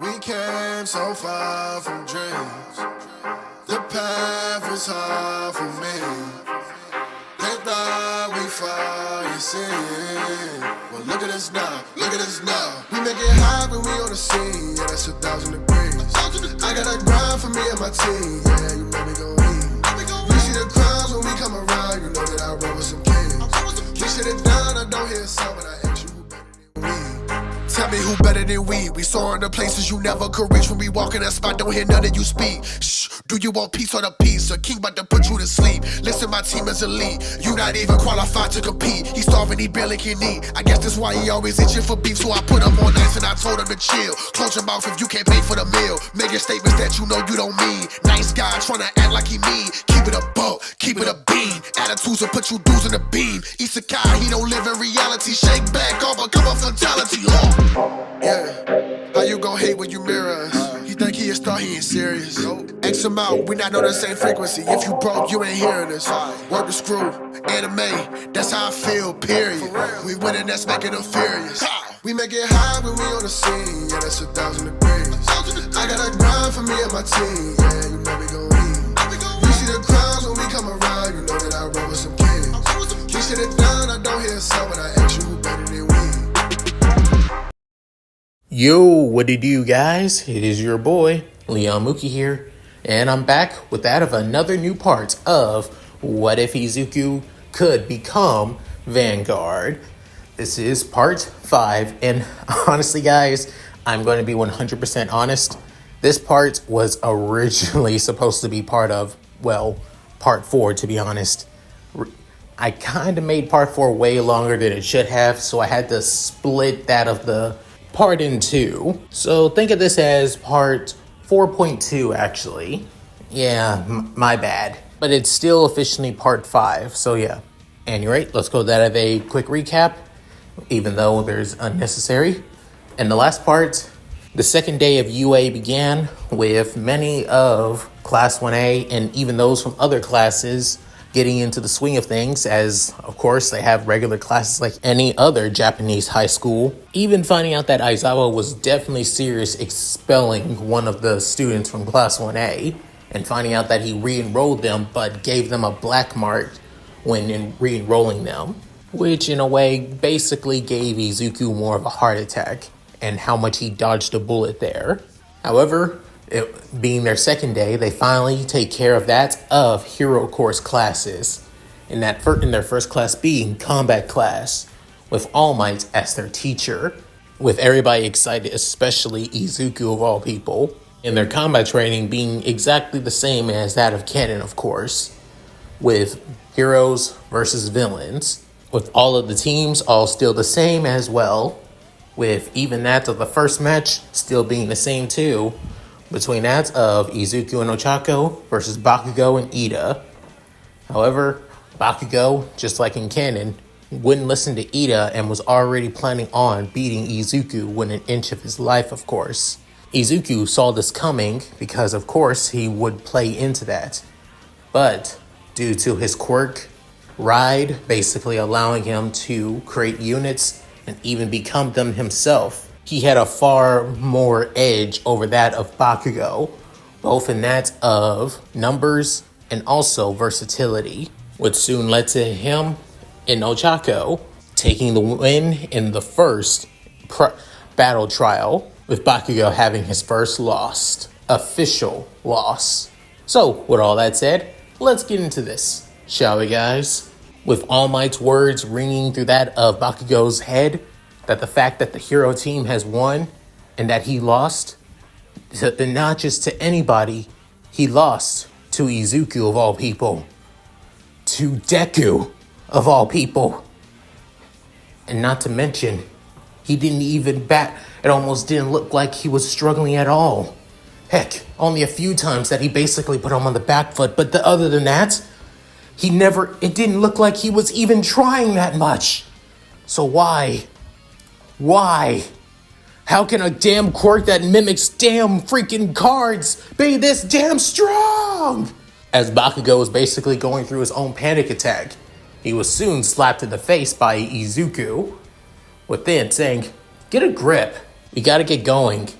We came so far from dreams. The path was hard for me. They thought we fall, you see. Well, look at us now, look at us now. We make it hot when we on the scene. Yeah, that's 1,000 degrees. I got a grind for me and my team. Yeah, you know we gon' eat. You see the crowds when we come around. You know that I roll with some kings. We sit it down, I don't hear a sound, but I ask you who better than we. Tell me who better than we. We soaring to places you never could reach. When we walk in that spot, don't hear none of you speak. Shh, do you want peace or the peace? A king about to put you to sleep. Listen, my team is elite. You not even qualified to compete. He starving, he barely can eat. I guess that's why he always itching for beef. So I put him on ice and I told him to chill. Close your mouth if you can't pay for the meal. Making statements that you know you don't mean. Nice guy trying to act like he mean. Keep it a buck, keep it a bean. Attitudes will put you dudes in the beam. Izuku, he don't live in reality. Shake back, all become a fatality. Yeah, how you gon' hate when you mirror us? He think he a star, he ain't serious. X him out, we not on the same frequency. If you broke, you ain't hearing us. Work the screw, anime, that's how I feel, period. We winning, that's making them furious. We make it high when we on the scene, yeah, that's 1,000 degrees. I got a grind for me and my team, yeah, you know we gon' eat. You see the crowds when we come around, you know that I roll with some kings. We sit it down, I don't hear a sound, but I ask you who better than we. Yo, what do you do, guys? It is your boy, Leon Mookie here, and I'm back with that of another new part of What If Izuku Could Become Vanguard. This is part 5, and honestly, guys, I'm going to be 100% honest. This part was originally supposed to be part of, well, part 4, to be honest. I kind of made part 4 way longer than it should have, so I had to split that of the part in 2. So think of this as part 4.2, actually. Yeah, my bad. But it's still officially part 5, so yeah. Anyway, let's go that of a quick recap, even though there's unnecessary. In the last part, the second day of UA began with many of Class 1A and even those from other classes getting into the swing of things, as of course they have regular classes like any other Japanese high school. Even finding out that Aizawa was definitely serious expelling one of the students from Class 1A, and finding out that he re-enrolled them but gave them a black mark when re-enrolling them, which in a way basically gave Izuku more of a heart attack, and how much he dodged a bullet there. However, it being their second day, they finally take care of that of hero course classes, in their first class being combat class, with All Might as their teacher, with everybody excited, especially Izuku of all people, and their combat training being exactly the same as that of canon, of course, with heroes versus villains, with all of the teams all still the same as well, with even that of the first match still being the same too, between that of Izuku and Ochako versus Bakugo and Ida. However, Bakugo, just like in canon, wouldn't listen to Ida and was already planning on beating Izuku within an inch of his life, of course. Izuku saw this coming because, of course, he would play into that. But due to his quirk, Ride, basically allowing him to create units and even become them himself, he had a far more edge over that of Bakugo, both in that of numbers and also versatility, which soon led to him and Ochako taking the win in the first battle trial, with Bakugo having his first official loss. So, with all that said, let's get into this, shall we, guys? With All Might's words ringing through that of Bakugo's head, that the fact that the hero team has won and that he lost, not just to anybody, he lost to Izuku of all people, to Deku of all people, and not to mention, he didn't even bat. It almost didn't look like he was struggling at all. Heck, only a few times that he basically put him on the back foot, but other than that, it didn't look like he was even trying that much. So why? Why? How can a damn quirk that mimics damn freaking cards be this damn strong? As Bakugo was basically going through his own panic attack, he was soon slapped in the face by Izuku, with then saying, "Get a grip, we gotta get going."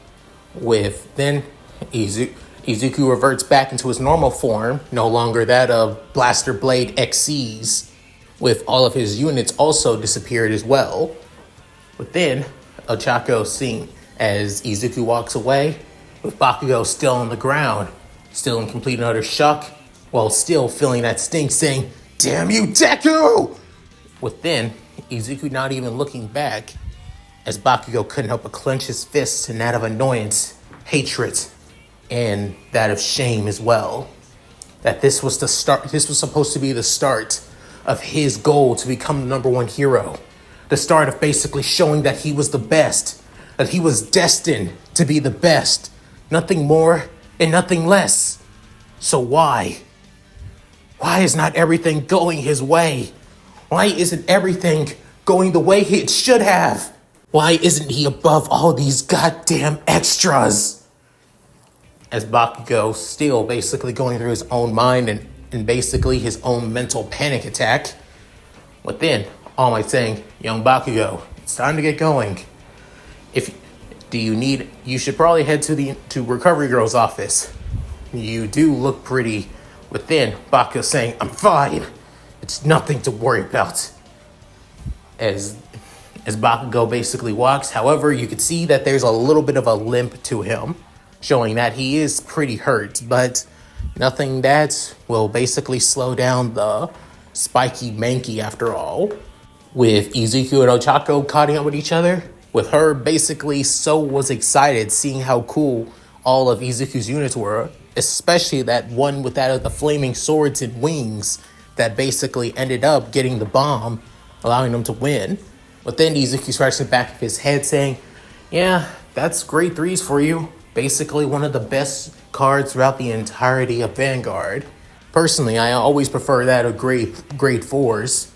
With then Izuku reverts back into his normal form, no longer that of Blaster Blade XCs, with all of his units also disappeared as well. But then Ochako seeing as Izuku walks away, with Bakugo still on the ground, still in complete and utter shock, while still feeling that stink, saying, "Damn you, Deku!" With then Izuku not even looking back, as Bakugo couldn't help but clench his fists in that of annoyance, hatred, and that of shame as well. That this was supposed to be the start of his goal to become the number one hero. The start of basically showing that he was the best, that he was destined to be the best. Nothing more and nothing less. So why? Why is not everything going his way? Why isn't everything going the way it should have? Why isn't he above all these goddamn extras? As Bakugo still basically going through his own mind and basically his own mental panic attack. But then, All Might saying, "Young Bakugo, it's time to get going. You should probably head to Recovery Girl's office. You do look pretty." But then, Bakugo saying, "I'm fine. It's nothing to worry about." As Bakugo basically walks, however, you could see that there's a little bit of a limp to him, showing that he is pretty hurt, but nothing that will basically slow down the spiky Mankey after all. With Izuku and Ochako caught up with each other, with her basically was excited seeing how cool all of Izuku's units were, especially that one with that of the flaming swords and wings that basically ended up getting the bomb, allowing them to win. But then Izuku scratched the back of his head saying, "Yeah, that's grade 3s for you. Basically one of the best cards throughout the entirety of Vanguard. Personally, I always prefer that of grade 4s.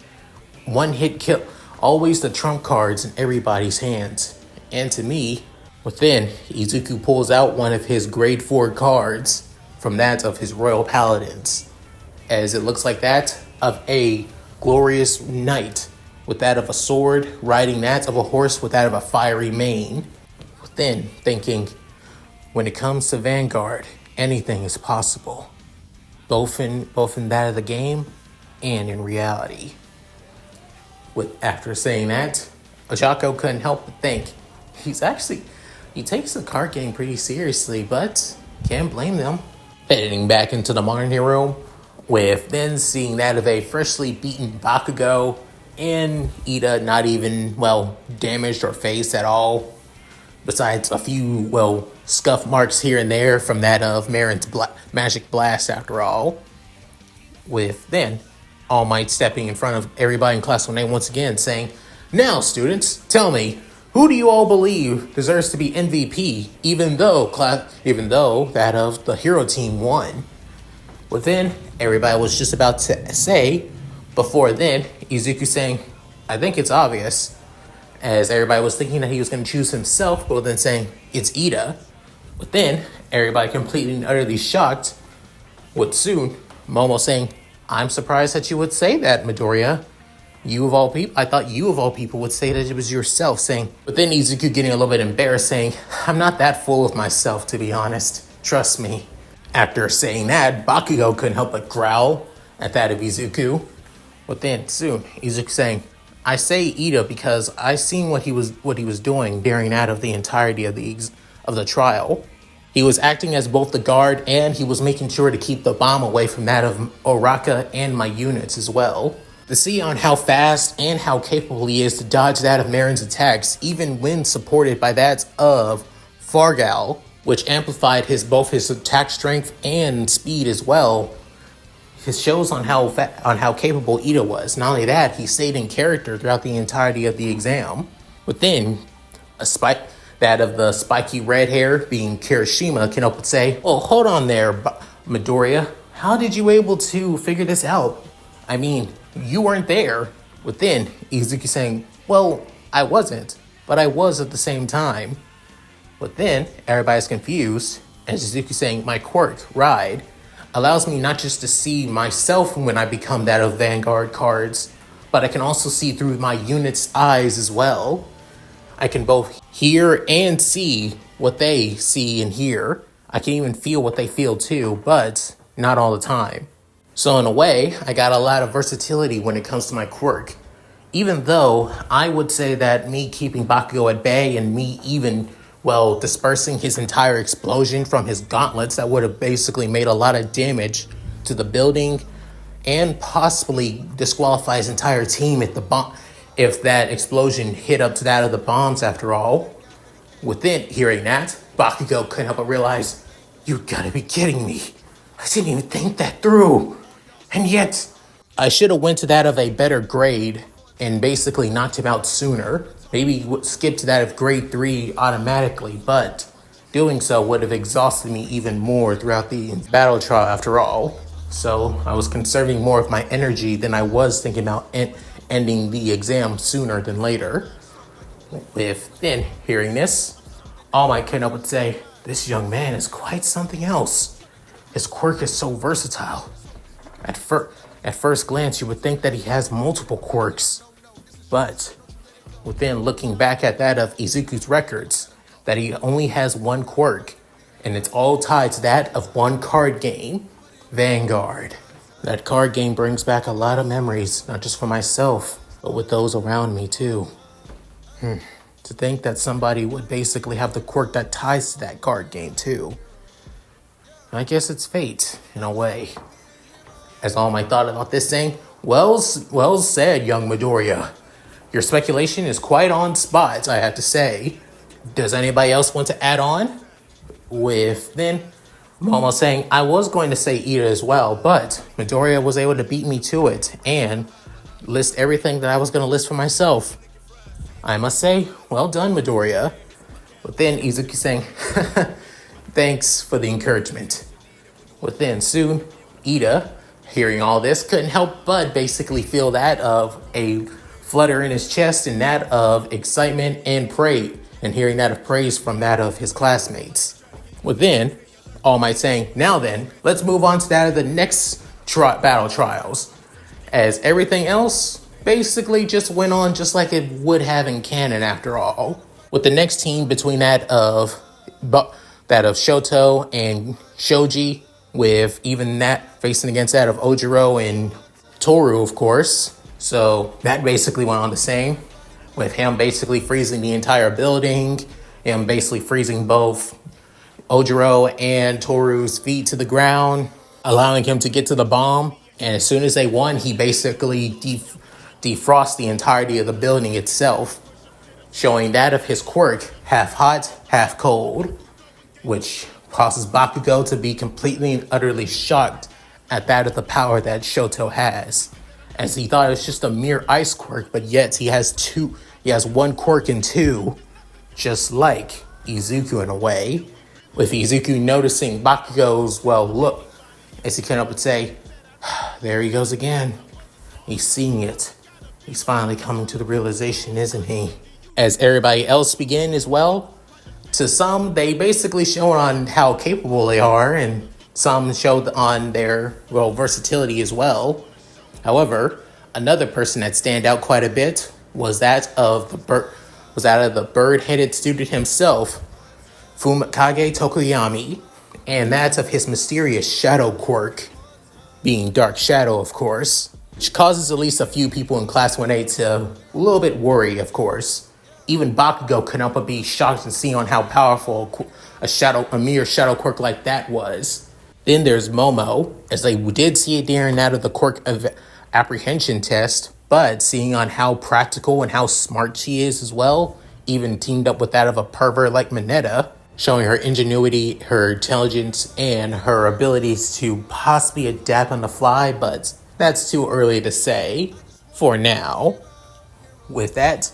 One hit kill, always the trump cards in everybody's hands." And to me, within, Izuku pulls out one of his grade 4 cards from that of his Royal Paladins, as it looks like that of a glorious knight, with that of a sword, riding that of a horse with that of a fiery mane. Then thinking, when it comes to Vanguard, anything is possible, both in that of the game and in reality. After saying that, Ochako couldn't help but think, he takes the card game pretty seriously, but can't blame them. Heading back into the monitoring room, with then seeing that of a freshly beaten Bakugo, and Ida not even, damaged or phased at all, besides a few, scuff marks here and there from that of Marin's magic blast after all. With then All Might stepping in front of everybody in Class 1A once again saying, "Now students, tell me, who do you all believe deserves to be MVP, even though that of the hero team won?" But then everybody was just about to say, before then, Izuku saying, "I think it's obvious," as everybody was thinking that he was going to choose himself, but then saying, "It's Ida." But then everybody completely and utterly shocked, with soon Momo saying, "I'm surprised that you would say that, Midoriya. I thought you of all people would say that it was yourself," saying, but then Izuku getting a little bit embarrassed, saying, "I'm not that full of myself, to be honest. Trust me." After saying that, Bakugo couldn't help but growl at that of Izuku. But then soon, Izuku saying, "I say Ida because I seen what he was doing during that of the entirety of the trial. He was acting as both the guard and he was making sure to keep the bomb away from that of Oraka and my units as well. To see on how fast and how capable he is to dodge that of Marin's attacks, even when supported by that of Fargal, which amplified both his attack strength and speed as well. It shows on how capable Ida was. Not only that, he stayed in character throughout the entirety of the exam. But then, that of the spiky red hair being Kirishima can help but say, "Oh, hold on there, Midoriya. How did you able to figure this out? I mean, you weren't there." But then Izuku saying, "Well, I wasn't, but I was at the same time." But then everybody's confused, and Izuku saying, "My quirk, Ride, allows me not just to see myself when I become that of Vanguard cards, but I can also see through my unit's eyes as well. I can both hear and see what they see and hear. I can even feel what they feel too, but not all the time. So in a way, I got a lot of versatility when it comes to my quirk. Even though I would say that me keeping Bakugo at bay and me even, well, dispersing his entire explosion from his gauntlets that would have basically made a lot of damage to the building and possibly disqualify his entire team if that explosion hit up to that of the bombs after all. Within hearing that, Bakugo couldn't help but realize, you gotta be kidding me. I didn't even think that through. And yet, I should have went to that of a better grade and basically knocked him out sooner. Maybe skip to that of grade 3 automatically, but doing so would have exhausted me even more throughout the battle trial after all. So I was conserving more of my energy than I was thinking about ending the exam sooner than later. With then hearing this, All Might couldn't help but say, this young man is quite something else. His quirk is so versatile. At first glance, you would think that he has multiple quirks, but within looking back at that of Izuku's records, that he only has one quirk, and it's all tied to that of one card game, Vanguard. That card game brings back a lot of memories, not just for myself, but with those around me too. To think that somebody would basically have the quirk that ties to that card game too. I guess it's fate, in a way. As All Might thought about this saying, well said, young Midoriya. Your speculation is quite on spot, I have to say. Does anybody else want to add on? With then Momo saying, I was going to say Ida as well, but Midoriya was able to beat me to it and list everything that I was going to list for myself. I must say, well done, Midoriya. But then Izuku saying, thanks for the encouragement. Within soon, Ida, hearing all this, couldn't help but basically feel that of a flutter in his chest and that of excitement and praise, and hearing that of praise from that of his classmates. Within, All Might saying, now then, let's move on to that of the next battle trials, as everything else basically just went on just like it would have in canon after all. With the next team between that of Shoto and Shoji, with even that facing against that of Ojiro and Toru, of course. So that basically went on the same, with him basically freezing the entire building, him basically freezing both Ojiro and Toru's feet to the ground, allowing him to get to the bomb. And as soon as they won, he basically defrost the entirety of the building itself, showing that of his quirk, half hot, half cold, which causes Bakugo to be completely and utterly shocked at that of the power that Shoto has, as he thought it was just a mere ice quirk, but yet he has one quirk and two, just like Izuku in a way, with Izuku noticing Bakugo's, look, as he came up and say, there he goes again. He's seeing it. He's finally coming to the realization, isn't he? As everybody else began as well, to some, they basically showed on how capable they are, and some showed on their, versatility as well. However, another person that stand out quite a bit was that of the bird-headed student himself, Fumikage Tokoyami, and that of his mysterious shadow quirk, being Dark Shadow, of course, which causes at least a few people in Class 1A to a little bit worry, of course. Even Bakugo could not but be shocked to see on how powerful a mere shadow quirk like that was. Then there's Momo, as they did see it during that of the quirk of apprehension test, but seeing on how practical and how smart she is as well, even teamed up with that of a pervert like Mineta, showing her ingenuity, her intelligence, and her abilities to possibly adapt on the fly, but that's too early to say for now. With that,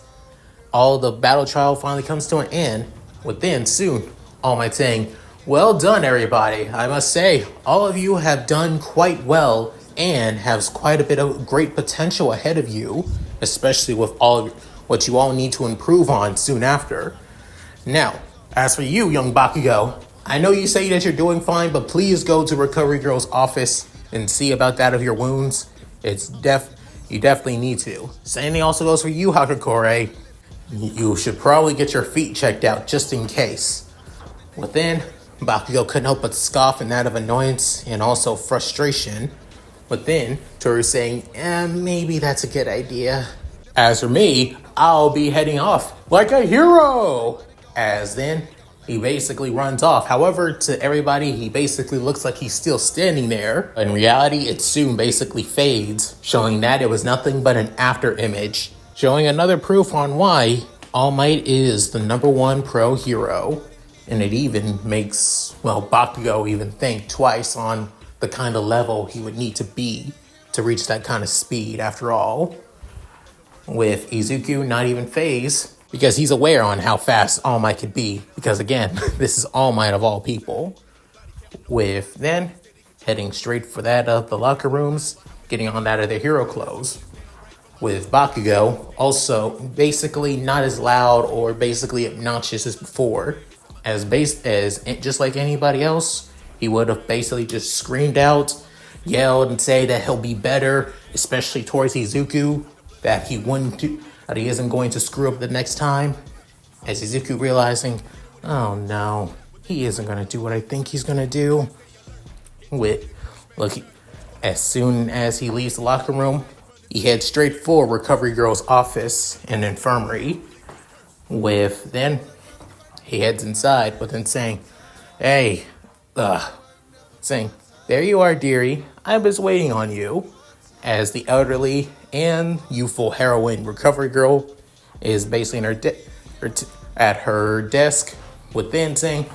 all the battle trial finally comes to an end, within soon, All Might saying, well done, everybody. I must say, all of you have done quite well and have quite a bit of great potential ahead of you, especially with all what you all need to improve on soon after. Now, as for you, young Bakugo, I know you say that you're doing fine, but please go to Recovery Girl's office and see about that of your wounds. You definitely need to. Same thing also goes for you, Hakakore. You should probably get your feet checked out just in case. Within, Bakugo couldn't help but scoff in that of annoyance and also frustration. Within, Toru saying, maybe that's a good idea. As for me, I'll be heading off like a hero! As then, he basically runs off. However, to everybody, he basically looks like he's still standing there. In reality, it soon basically fades, showing that it was nothing but an after image, showing another proof on why All Might is the #1 pro hero. And it even makes, Bakugo even think twice on the kind of level he would need to be to reach that kind of speed after all. With Izuku not even phased, because he's aware on how fast All Might could be. Because again, this is All Might of all people. With then heading straight for that of the locker rooms, getting on that of their hero clothes. With Bakugo also basically not as loud or basically obnoxious as before. As just like anybody else, he would have basically just screamed out, yelled, and say that he'll be better, especially towards Izuku, that he isn't going to screw up the next time. As Izuku realizing, oh no, he isn't going to do what I think he's going to do. As soon as he leaves the locker room, he heads straight for Recovery Girl's office and infirmary. Then he heads inside, but then saying, there you are, dearie. I was waiting on you. As the elderly and youthful heroine Recovery Girl is basically at her desk, within saying,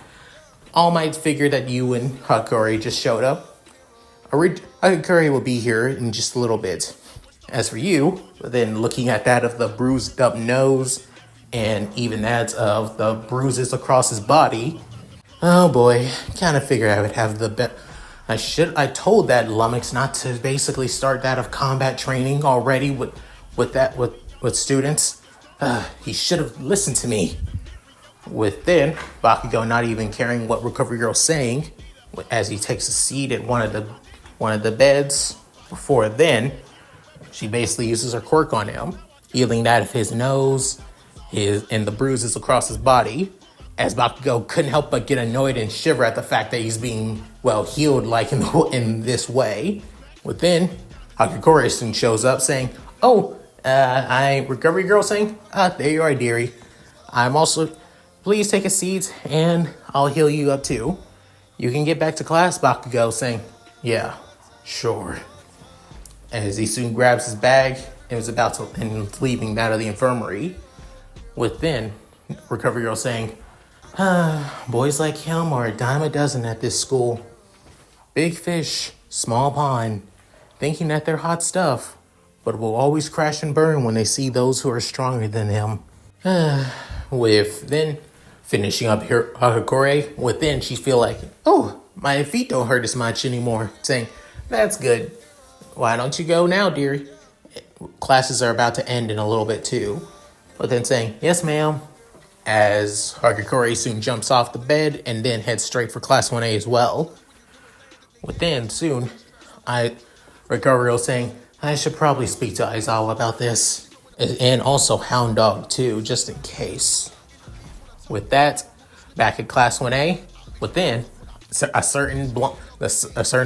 All Might figured that you and Hakuri just showed up. Hakuri will be here in just a little bit. As for you, then looking at that of the bruised up nose and even that of the bruises across his body, oh boy, kind of figured I would have the best. I told that lummox not to basically start that of combat training already with students. He should have listened to me. Within, Bakugo not even caring what Recovery Girl's saying, as he takes a seat at one of the beds. Before then, she basically uses her quirk on him, healing that of his nose, and the bruises across his body. As Bakugo couldn't help but get annoyed and shiver at the fact that he's being, healed like in this way. Within, Hakakori soon shows up saying, Recovery Girl saying, there you are, dearie. Please take a seat and I'll heal you up too. You can get back to class, Bakugo saying, yeah, sure. As he soon grabs his bag and was about to leaving that of the infirmary. Within, Recovery Girl saying, boys like him are a dime a dozen at this school. Big fish, small pond, thinking that they're hot stuff, but will always crash and burn when they see those who are stronger than him. With then finishing up here, Hakakore, within she feel like, my feet don't hurt as much anymore, saying, that's good. Why don't you go now, dearie? Classes are about to end in a little bit too. But then saying, yes, ma'am. As Hakakore soon jumps off the bed and then heads straight for Class 1A as well. Within soon, Recovery saying, I should probably speak to Aizawa about this. And also Hound Dog too, just in case. With that, back at Class 1A, within, a certain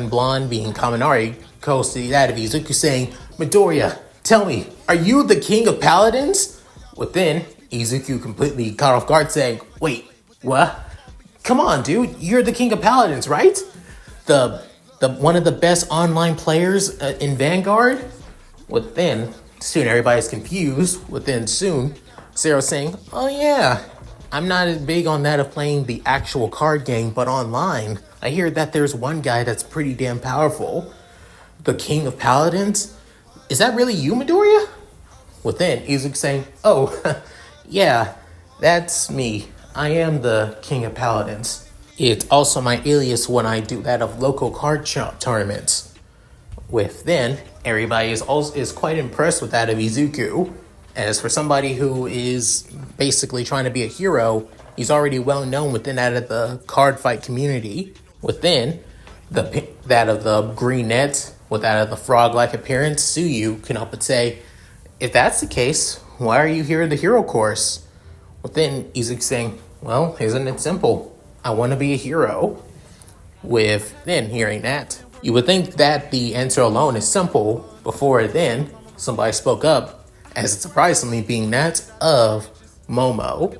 blonde being Kaminari goes to that of Izuku saying, Midoriya, tell me, are you the king of paladins? Within, Izuku completely caught off guard saying, wait, what? Come on, dude, you're the king of paladins, right? The one of the best online players in Vanguard? Within, soon everybody's confused. Within soon, Zero saying, oh yeah, I'm not as big on that of playing the actual card game, but online. I hear that there's one guy that's pretty damn powerful. The king of paladins? Is that really you, Midoriya? Within, Izuku saying, yeah, that's me. I am the king of paladins. It's also my alias when I do that of local card tournaments. Within, everybody is quite impressed with that of Izuku. As for somebody who is basically trying to be a hero, he's already well known within that of the Cardfight community. Within, that of the green net, with that of the frog-like appearance, Suyu can help but say, if that's the case, why are you here in the hero course? Within, Izuku saying, well, isn't it simple? I want to be a hero. With then hearing that, you would think that the answer alone is simple. Before then, somebody spoke up, as it surprisingly being that of Momo,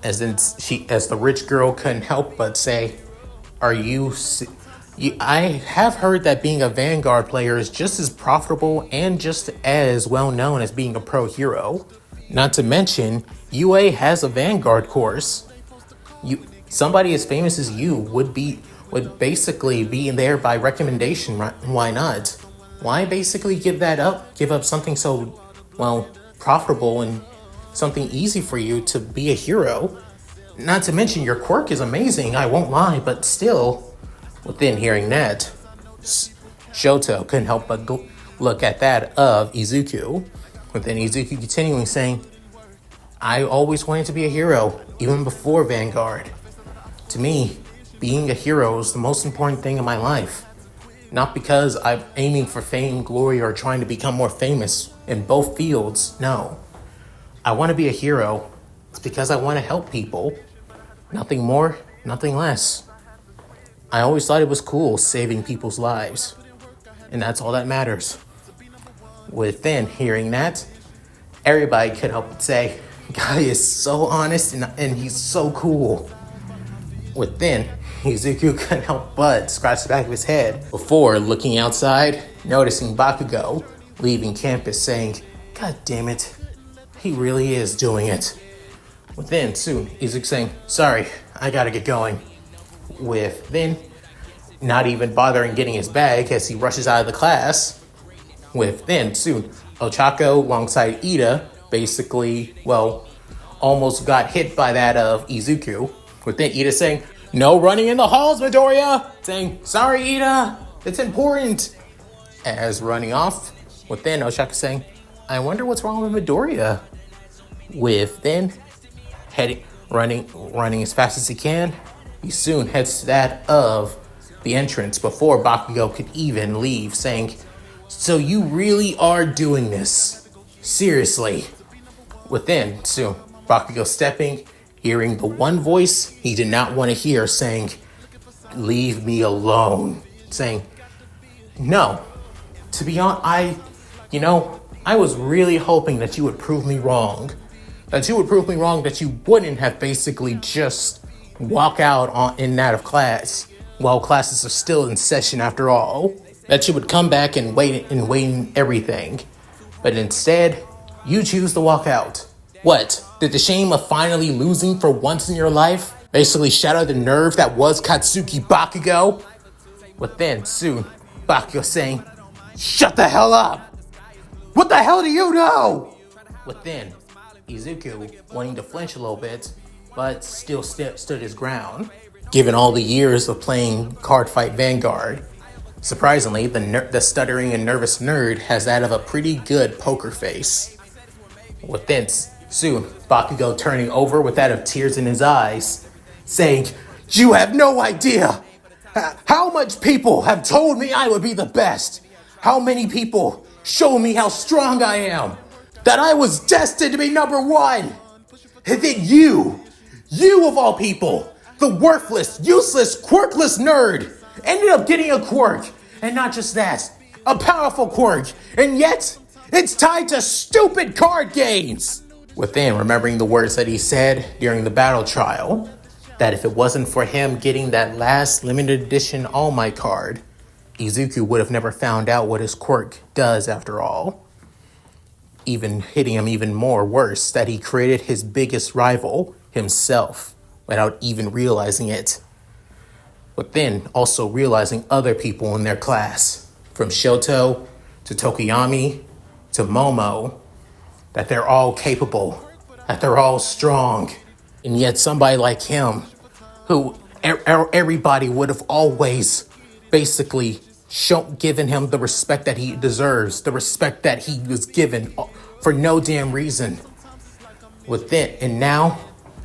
as the rich girl couldn't help but say, "Are you? I have heard that being a Vanguard player is just as profitable and just as well known as being a pro hero. Not to mention, UA has a Vanguard course. Somebody as famous as you would basically be there by recommendation. Why not? Why basically give that up? Give up something so, well, profitable and something easy for you to be a hero. Not to mention your quirk is amazing, I won't lie, but still." Within hearing that, Shoto couldn't help but look at that of Izuku. Within Izuku continuing saying, "I always wanted to be a hero, even before Vanguard. To me, being a hero is the most important thing in my life. Not because I'm aiming for fame, glory, or trying to become more famous in both fields. No. I want to be a hero. It's because I want to help people. Nothing more, nothing less. I always thought it was cool saving people's lives. And that's all that matters." Within hearing that, everybody could help but say, "Guy is so honest and he's so cool." Within, Izuku couldn't help but scratch the back of his head before looking outside, noticing Bakugo leaving campus saying, "God damn it, he really is doing it." Within, soon, Izuku saying, "Sorry, I gotta get going." With then not even bothering getting his bag as he rushes out of the class. With then soon Ochako alongside Ida basically, well, almost got hit by that of Izuku. With then Ida saying, "No running in the halls, Midoriya!" Saying, "Sorry, Ida, it's important." As running off. With then Ochako saying, "I wonder what's wrong with Midoriya." With then running as fast as he can. He soon heads to that of the entrance before Bakugo could even leave, saying, "So you really are doing this? Seriously?" Within, soon, Bakugo stepping, hearing the one voice he did not want to hear, saying, "Leave me alone." Saying, "No, to be honest, I was really hoping that you would prove me wrong. That you wouldn't have basically just walk out in and out of class while classes are still in session after all. That you would come back and wait and everything. But instead, you choose to walk out. What? Did the shame of finally losing for once in your life basically shatter the nerve that was Katsuki Bakugo?" But then soon, Bakugo saying, "Shut the hell up! What the hell do you know?" Within, Izuku wanting to flinch a little bit, but still stood his ground. Given all the years of playing Cardfight Vanguard, surprisingly, the stuttering and nervous nerd has that of a pretty good poker face. Within, soon, Bakugo turning over with that of tears in his eyes, saying, "You have no idea how much people have told me I would be the best. How many people show me how strong I am, that I was destined to be number one. And then you of all people, the worthless, useless, quirkless nerd, ended up getting a quirk. And not just that, a powerful quirk. And yet, it's tied to stupid card games." Within, remembering the words that he said during the battle trial, that if it wasn't for him getting that last limited edition All Might card, Izuku would have never found out what his quirk does after all. Even hitting him even more worse, that he created his biggest rival himself without even realizing it. But then also realizing other people in their class, from Shoto to Tokoyami to Momo, that they're all capable, that they're all strong. And yet somebody like him, who everybody would have always basically given him the respect that he deserves, the respect that he was given for no damn reason. And now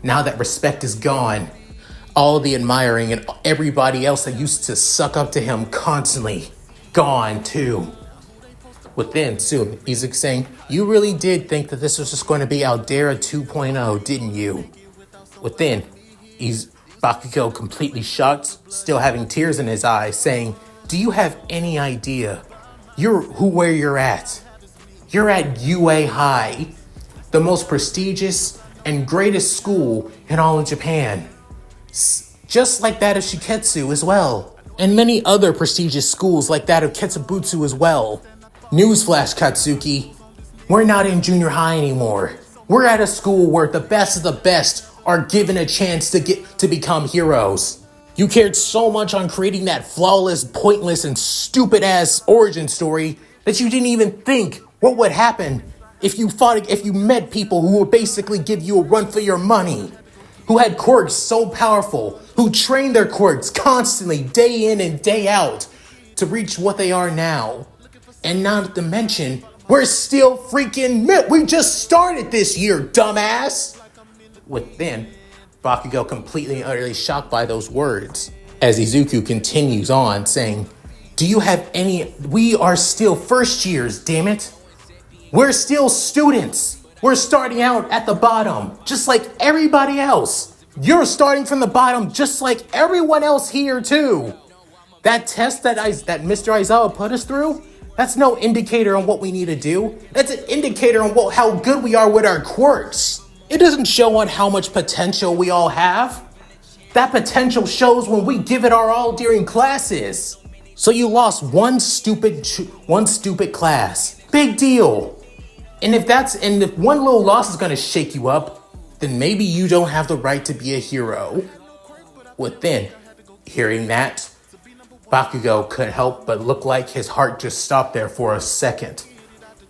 that respect is gone, all the admiring and everybody else that used to suck up to him constantly, gone too. Within, soon, Izuku saying, "You really did think that this was just going to be Aldera 2.0, didn't you?" Within, Bakugo, completely shocked, still having tears in his eyes, saying, "Do you have any idea where you're at? You're at UA High, the most prestigious and greatest school in all of Japan. Just like that of Shiketsu as well. And many other prestigious schools like that of Ketsubutsu as well. Newsflash, Katsuki. We're not in junior high anymore. We're at a school where the best of the best are given a chance to become heroes. You cared so much on creating that flawless, pointless, and stupid-ass origin story that you didn't even think what would happen if you met people who would basically give you a run for your money, who had quirks so powerful, who trained their quirks constantly, day in and day out, to reach what they are now. And not to mention, we're still freaking we just started this year, dumbass!" Within, Bakugo completely and utterly shocked by those words, as Izuku continues on saying, "Do you have any? We are still first years, damn it. We're still students. We're starting out at the bottom, just like everybody else. You're starting from the bottom, just like everyone else here too. That test that Mr. Aizawa put us through, that's no indicator on what we need to do. That's an indicator on how good we are with our quirks. It doesn't show on how much potential we all have. That potential shows when we give it our all during classes. So you lost one stupid class. Big deal. And if one little loss is gonna shake you up, then maybe you don't have the right to be a hero." Within, hearing that, Bakugo couldn't help but look like his heart just stopped there for a second,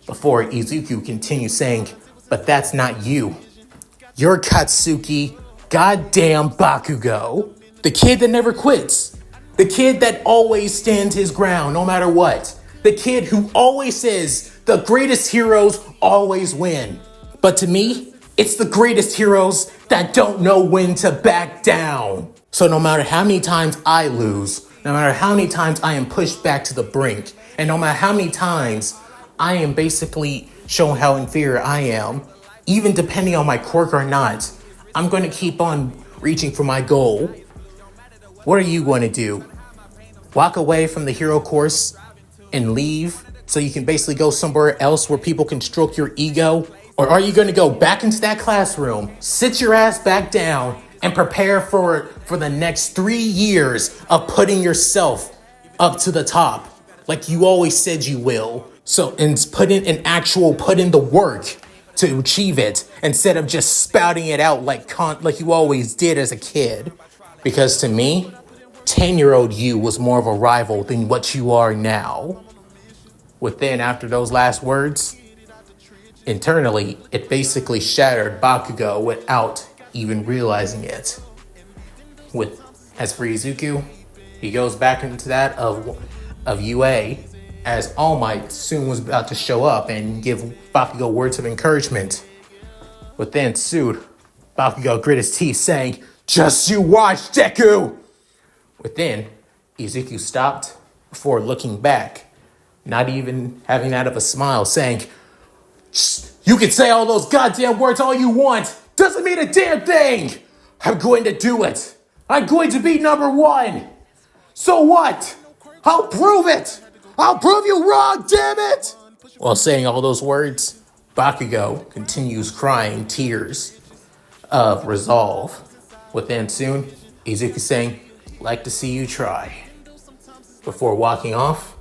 before Izuku continued saying, "But that's not you. You're Katsuki goddamn Bakugo. The kid that never quits. The kid that always stands his ground no matter what. The kid who always says the greatest heroes always win. But to me, it's the greatest heroes that don't know when to back down. So no matter how many times I lose, no matter how many times I am pushed back to the brink, and no matter how many times I am basically shown how inferior I am, even depending on my quirk or not, I'm going to keep on reaching for my goal. What are you going to do? Walk away from the hero course and leave so you can basically go somewhere else where people can stroke your ego? Or are you going to go back into that classroom, sit your ass back down, and prepare for the next 3 years of putting yourself up to the top like you always said you will? So, and put in the work to achieve it instead of just spouting it out like you always did as a kid. Because to me, 10-year-old you was more of a rival than what you are now. Within, after those last words, internally, it basically shattered Bakugo without even realizing it. As for Izuku, he goes back into that of UA, as All Might soon was about to show up and give Bakugo words of encouragement. Within ensued, Bakugo grit his teeth saying, "Just you watch, Deku!" Within, Izuku stopped before looking back, not even having that of a smile, saying, "You can say all those goddamn words all you want. Doesn't mean a damn thing. I'm going to do it. I'm going to be number one. So what? I'll prove it. I'll prove you wrong, damn it!" While saying all those words, Bakugo continues crying tears of resolve. Within soon, Izuku saying, "Like to see you try," before walking off,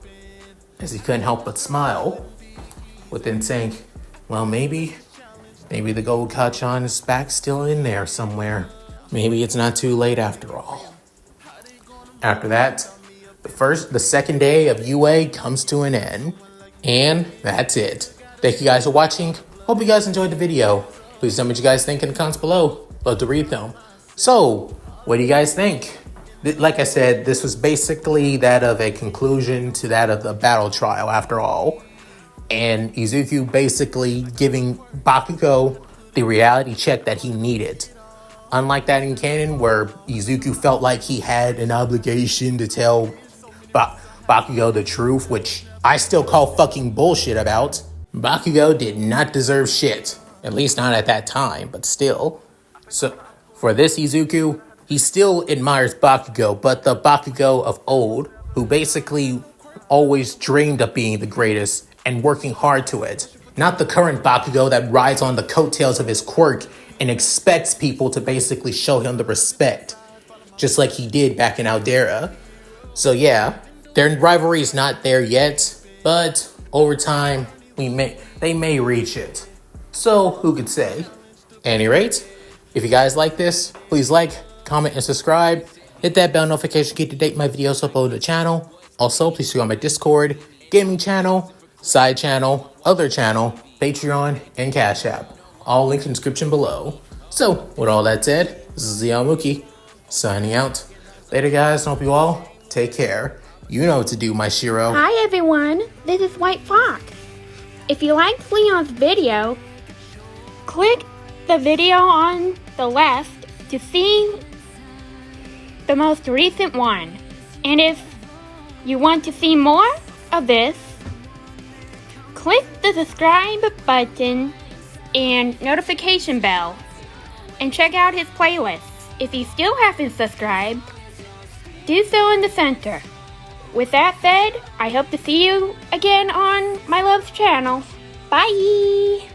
as he couldn't help but smile. Within saying, "Well, maybe the gold Kachan is back still in there somewhere. Maybe it's not too late after all." After that, the second day of UA comes to an end. And that's it. Thank you guys for watching. Hope you guys enjoyed the video. Please tell me what you guys think in the comments below. Love to read them. So, what do you guys think? Like I said, this was basically that of a conclusion to that of the battle trial after all. And Izuku basically giving Bakugo the reality check that he needed. Unlike that in canon where Izuku felt like he had an obligation to tell Bakugo the truth, which I still call fucking bullshit about. Bakugo did not deserve shit. At least not at that time, but still. So, for this Izuku, He still admires Bakugo, but the Bakugo of old, who basically always dreamed of being the greatest and working hard to it. Not the current Bakugo that rides on the coattails of his quirk and expects people to basically show him the respect, just like he did back in Aldera. So yeah, their rivalry is not there yet, but over time, they may reach it. So who could say? At any rate, if you guys like this, please like, comment, and subscribe. Hit that bell notification to get to date my videos uploaded to the channel. Also, please go on my Discord, gaming channel, side channel, other channel, Patreon, and Cash App. All links in the description below. So, with all that said, this is Leon Mookie, signing out. Later, guys. Hope you all take care. You know what to do, my Shiro. Hi everyone, this is White Fox. If you liked Leon's video, click the video on the left to see the most recent one. And if you want to see more of this, click the subscribe button and notification bell and check out his playlists. If you still haven't subscribed, do so in the center. With that said, I hope to see you again on my love's channel. Bye!